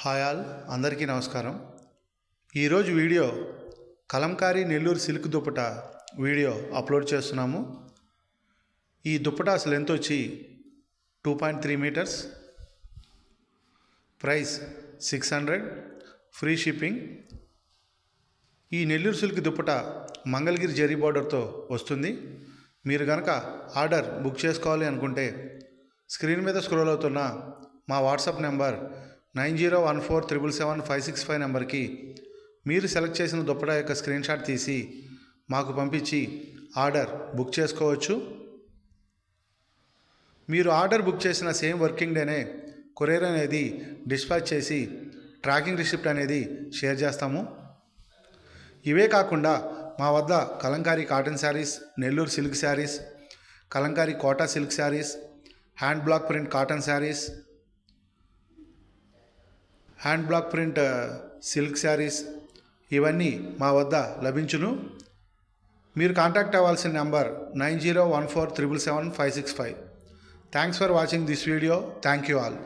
Hi all, అందరికీ నమస్కారం. ఈరోజు video Kalamkari Nellore silk dupatta video upload చేస్తున్నాము. ఈ దుప్పటాస్ లెంత్ వచ్చి 2.3 మీటర్స్, ప్రైస్ 600, ఫ్రీ షిప్పింగ్. ఈ నెల్లూరు సిల్క్ దుప్పట మంగళగిరి జరీ బార్డర్తో వస్తుంది. మీరు కనుక ఆర్డర్ బుక్ చేసుకోవాలి అనుకుంటే స్క్రీన్ మీద స్క్రోల్ అవుతున్న మా వాట్సాప్ నెంబర్ 9014777565 నెంబర్కి మీరు సెలెక్ట్ చేసిన దుప్పటా యొక్క స్క్రీన్ షాట్ తీసి మాకు పంపించి ఆర్డర్ బుక్ చేసుకోవచ్చు. మీరు ఆర్డర్ బుక్ చేసిన సేమ్ వర్కింగ్ డేనే కొరియర్ అనేది డిస్పాచ్ చేసి ట్రాకింగ్ రిసిప్ట్ అనేది షేర్ చేస్తాము. ఇవే కాకుండా మా వద్ద Kalamkari cotton saris, Nellore silk saris, Kalamkari Kota silk saris, hand block print cotton saris, hand block print silk saris ఇవన్నీ మా వద్ద లభించును. మీరు కాంటాక్ట్ అవ్వాల్సిన number 9014777565. Thanks for watching this video. Thank you all.